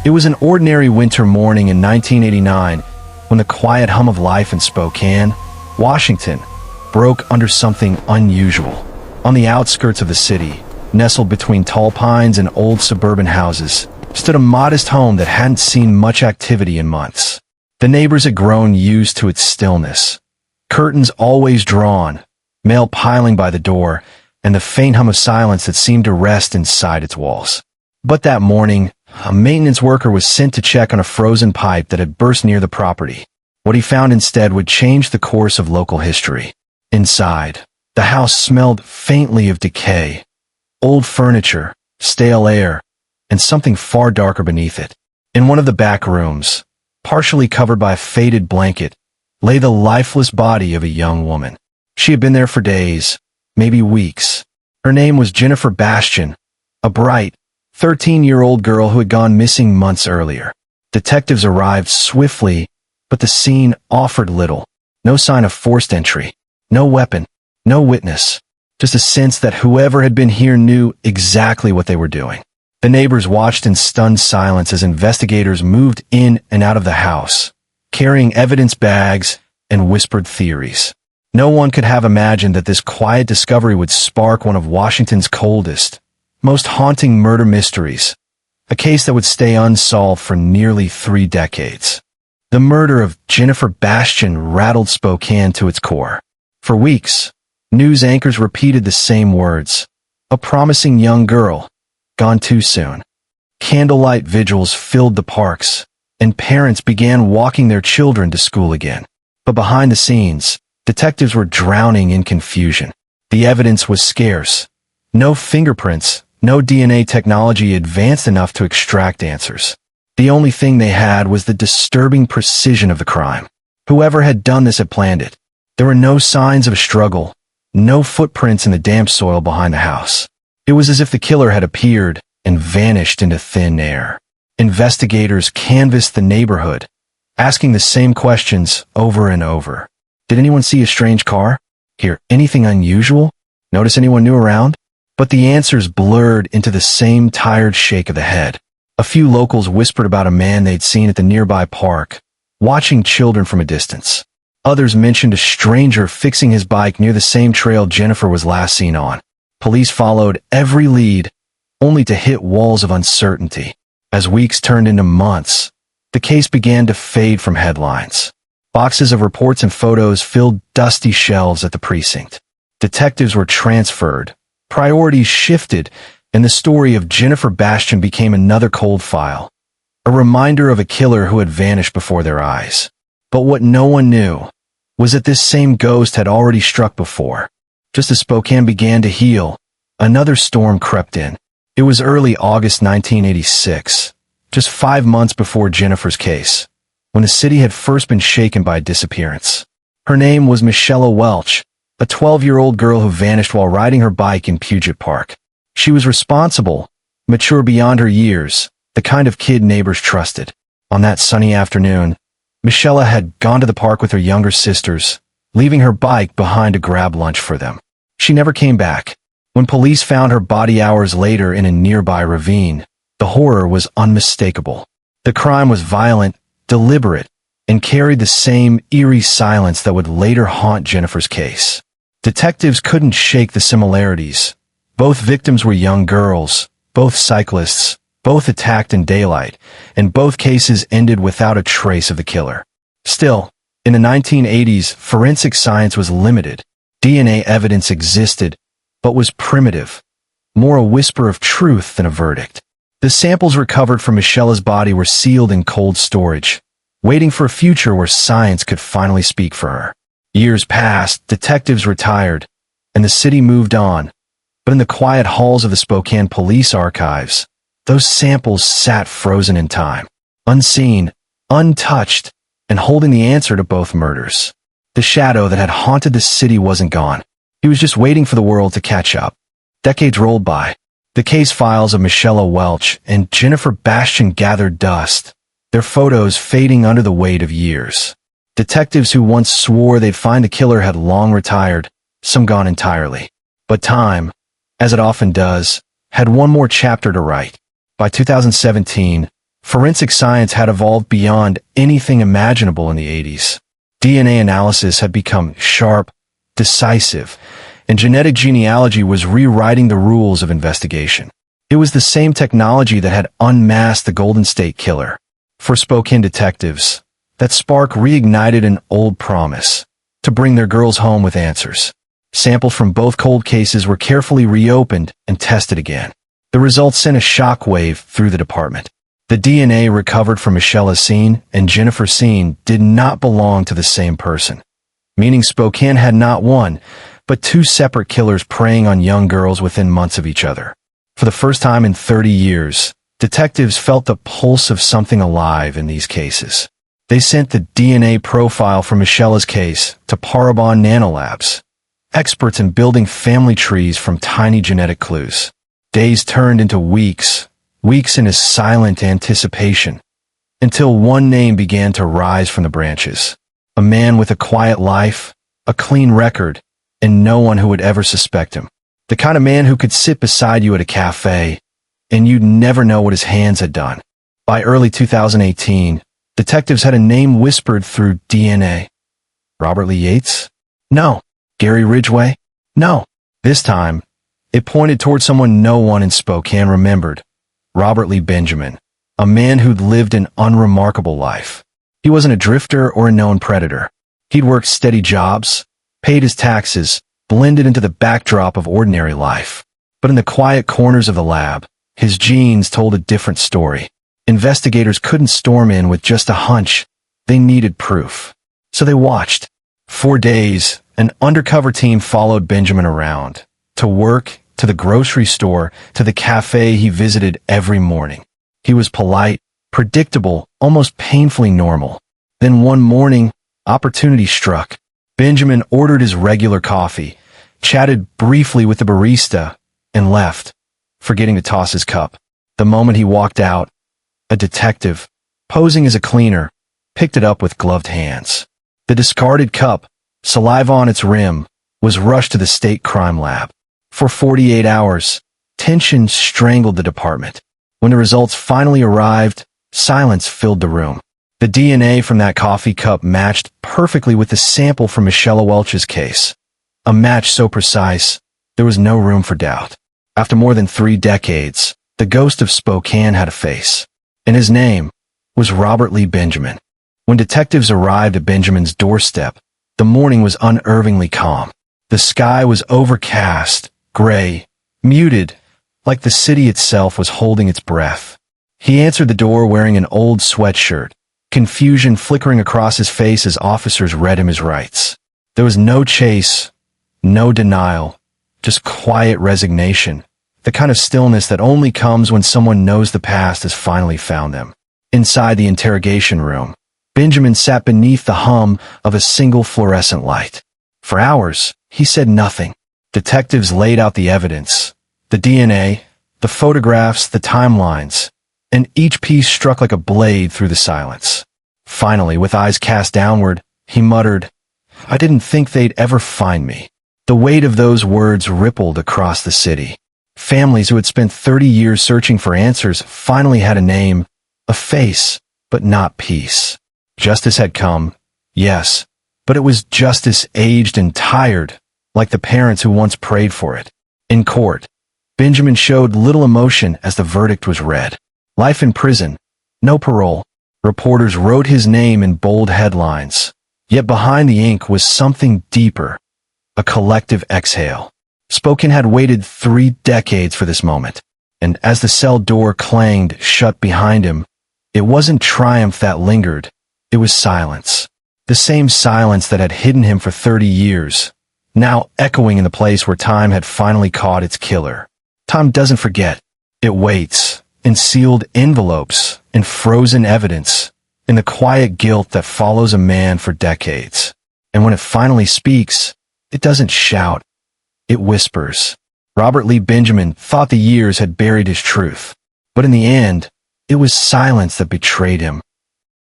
It was an ordinary winter morning in 1989 when the quiet hum of life in Spokane, Washington, broke under something unusual. On the outskirts of the city, nestled between tall pines and old suburban houses, stood a modest home that hadn't seen much activity in months. The neighbors had grown used to its stillness. Curtains always drawn, mail piling by the door, and the faint hum of silence that seemed to rest inside its walls. But that morning, a maintenance worker was sent to check on a frozen pipe that had burst near the property. What he found instead would change the course of local history. Inside, the house smelled faintly of decay, old furniture, stale air, and something far darker beneath it. In one of the back rooms, partially covered by a faded blanket, lay the lifeless body of a young woman. She had been there for days, maybe weeks. Her name was Jennifer Bastian, a bright, 13-year-old girl who had gone missing months earlier. Detectives arrived swiftly, but the scene offered little. No sign of forced entry, no weapon, no witness, just a sense that whoever had been here knew exactly what they were doing. The neighbors watched in stunned silence as investigators moved in and out of the house, carrying evidence bags and whispered theories. No one could have imagined that this quiet discovery would spark one of Washington's coldest, most haunting murder mysteries, a case that would stay unsolved for nearly 3 decades. The murder of Jennifer Bastian rattled Spokane to its core. For weeks, news anchors repeated the same words: a promising young girl, gone too soon. Candlelight vigils filled the parks, and parents began walking their children to school again. But behind the scenes, detectives were drowning in confusion. The evidence was scarce. No fingerprints, no DNA technology advanced enough to extract answers. The only thing they had was the disturbing precision of the crime. Whoever had done this had planned it. There were no signs of a struggle, no footprints in the damp soil behind the house. It was as if the killer had appeared and vanished into thin air. Investigators canvassed the neighborhood, asking the same questions over and over. Did anyone see a strange car? Hear anything unusual? Notice anyone new around? But the answers blurred into the same tired shake of the head. A few locals whispered about a man they'd seen at the nearby park, watching children from a distance. Others mentioned a stranger fixing his bike near the same trail Jennifer was last seen on. Police followed every lead, only to hit walls of uncertainty. As weeks turned into months, the case began to fade from headlines. Boxes of reports and photos filled dusty shelves at the precinct. Detectives were transferred, priorities shifted, and the story of Jennifer Bastian became another cold file, a reminder of a killer who had vanished before their eyes. But what no one knew was that this same ghost had already struck before. Just as Spokane began to heal, another storm crept in. It was early August 1986, just 5 months before Jennifer's case, when the city had first been shaken by a disappearance. Her name was Michelle Welch, a 12-year-old girl who vanished while riding her bike in Puget Park. She was responsible, mature beyond her years, the kind of kid neighbors trusted. On that sunny afternoon, Michelle had gone to the park with her younger sisters, leaving her bike behind to grab lunch for them. She never came back. When police found her body hours later in a nearby ravine, the horror was unmistakable. The crime was violent, deliberate, and carried the same eerie silence that would later haunt Jennifer's case. Detectives couldn't shake the similarities. Both victims were young girls, both cyclists, both attacked in daylight, and both cases ended without a trace of the killer. Still, in the 1980s, forensic science was limited. DNA evidence existed, but was primitive, more a whisper of truth than a verdict. The samples recovered from Michelle's body were sealed in cold storage, waiting for a future where science could finally speak for her. Years passed, detectives retired, and the city moved on. But in the quiet halls of the Spokane Police Archives, those samples sat frozen in time, unseen, untouched, and holding the answer to both murders. The shadow that had haunted the city wasn't gone. He was just waiting for the world to catch up. Decades rolled by. The case files of Michelle Welch and Jennifer Bastian gathered dust, their photos fading under the weight of years. Detectives who once swore they'd find the killer had long retired, some gone entirely. But time, as it often does, had one more chapter to write. By 2017, Forensic science had evolved beyond anything imaginable in the 80s. DNA analysis had become sharp, decisive, and genetic genealogy was rewriting the rules of investigation. It was the same technology that had unmasked the Golden State Killer. For Spokane detectives, that spark reignited an old promise: to bring their girls home with answers. Samples from both cold cases were carefully reopened and tested again. The results sent a shockwave through the department. The DNA recovered from Michelle Asine and Jennifer Bastian did not belong to the same person, meaning Spokane had not one, but two separate killers preying on young girls within months of each other. For the first time in 30 years, detectives felt the pulse of something alive in these cases. They sent the DNA profile from Michelle's case to Parabon Nanolabs, experts in building family trees from tiny genetic clues. Days turned into weeks in silent anticipation, until one name began to rise from the branches. A man with a quiet life, a clean record, and no one who would ever suspect him. The kind of man who could sit beside you at a cafe, and you'd never know what his hands had done. By early 2018, detectives had a name whispered through DNA. Robert Lee Yates? No. Gary Ridgway? No. This time, it pointed toward someone no one in Spokane remembered. Robert Lee Benjamin, a man who'd lived an unremarkable life. He wasn't a drifter or a known predator. He'd worked steady jobs, paid his taxes, blended into the backdrop of ordinary life. But in the quiet corners of the lab, his genes told a different story. Investigators couldn't storm in with just a hunch. They needed proof. So they watched. For days, an undercover team followed Benjamin around, to work, to the grocery store, to the cafe he visited every morning. He was polite, predictable, almost painfully normal. Then one morning, opportunity struck. Benjamin ordered his regular coffee, chatted briefly with the barista, and left, forgetting to toss his cup. The moment he walked out, a detective, posing as a cleaner, picked it up with gloved hands. The discarded cup, saliva on its rim, was rushed to the state crime lab. For 48 hours, tension strangled the department. When the results finally arrived, silence filled the room. The DNA from that coffee cup matched perfectly with the sample from Michelle Welch's case. A match so precise, there was no room for doubt. After more than 3 decades, the ghost of Spokane had a face, and his name was Robert Lee Benjamin. When detectives arrived at Benjamin's doorstep, the morning was unnervingly calm. The sky was overcast, gray, muted, like the city itself was holding its breath. He answered the door wearing an old sweatshirt, confusion flickering across his face as officers read him his rights. There was no chase, no denial, just quiet resignation, the kind of stillness that only comes when someone knows the past has finally found them. Inside the interrogation room, Benjamin sat beneath the hum of a single fluorescent light. For hours, he said nothing. Detectives laid out the evidence, the DNA, the photographs, the timelines, and each piece struck like a blade through the silence. Finally, with eyes cast downward, he muttered, "I didn't think they'd ever find me." The weight of those words rippled across the city. Families who had spent 30 years searching for answers finally had a name, a face, but not peace. Justice had come, yes, but it was justice aged and tired, like the parents who once prayed for it. In court, Benjamin showed little emotion as the verdict was read. Life in prison, no parole. Reporters wrote his name in bold headlines, yet behind the ink was something deeper, a collective exhale. Spokane had waited 3 decades for this moment, and as the cell door clanged shut behind him, it wasn't triumph that lingered, it was silence. The same silence that had hidden him for 30 years, now echoing in the place where time had finally caught its killer. Time doesn't forget. It waits, in sealed envelopes, in frozen evidence, in the quiet guilt that follows a man for decades. And when it finally speaks, it doesn't shout. It whispers. Robert Lee Benjamin thought the years had buried his truth, but in the end, it was silence that betrayed him.